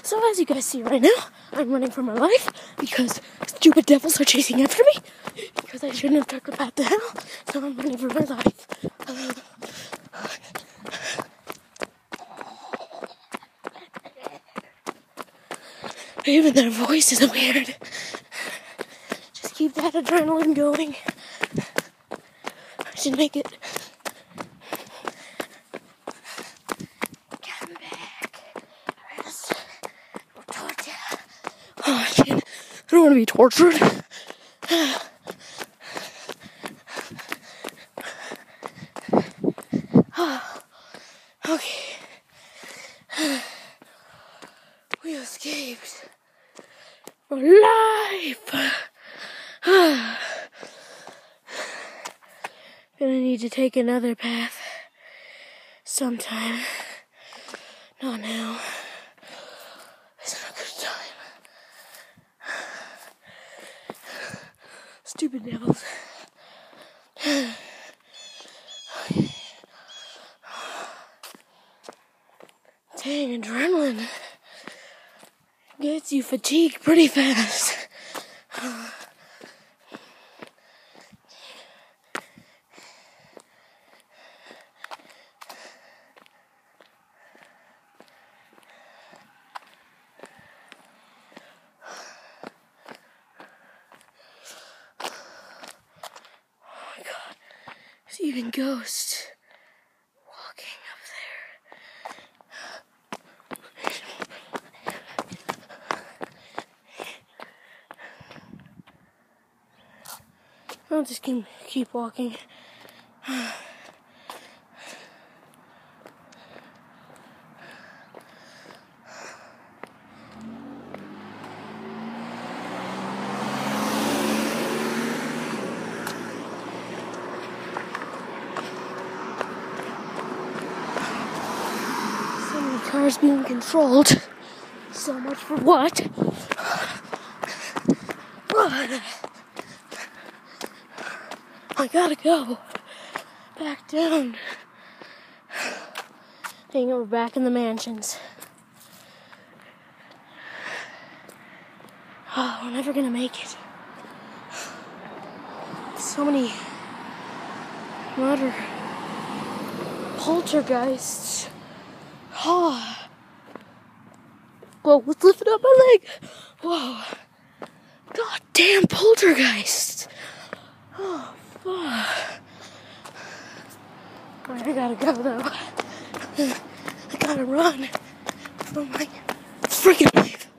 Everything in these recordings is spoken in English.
So as you guys see right now, I'm running for my life because stupid devils are chasing after me because I shouldn't have took the path to hell, so I'm running for my life. Even their voice is weird. Just keep that adrenaline going. I should make it. Come back. Torture. Oh shit. I don't want to be tortured. Okay. We escaped. For life! Gonna need to take another path sometime. Not now. It's not a good time. Stupid devils. Dang, adrenaline gets you fatigued pretty fast. Oh my god, there's even ghosts walking up there. I'll just keep walking. So many cars being controlled. So much for what? I gotta go back down. Dang it, we're back in the mansions. Oh, we're never gonna make it. So many murder poltergeists. Oh. Whoa, let's lift up my leg. Whoa. Goddamn poltergeists. Oh, fuck. Alright, I gotta go though. I gotta run for my freaking life.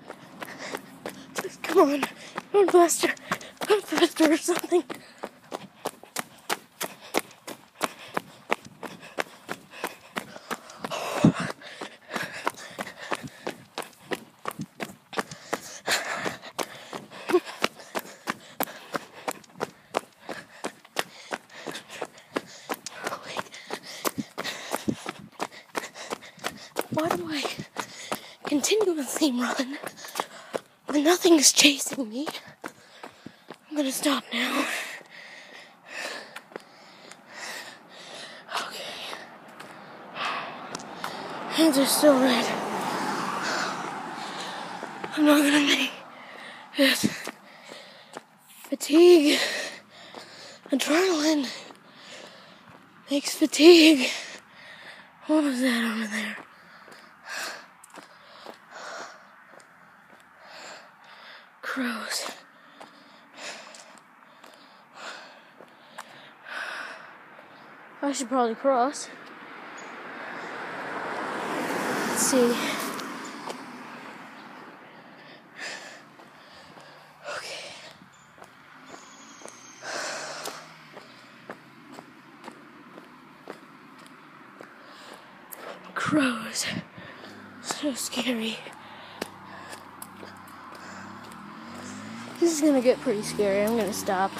Just come on, run faster or something. Why do I continuously run when nothing is chasing me? I'm gonna stop now. Okay. Hands are still red. I'm not gonna make it. Fatigue. Adrenaline makes fatigue. What was that over there? Crows. I should probably cross. Let's see. Okay. Crows. So scary. This is gonna get pretty scary. I'm gonna stop.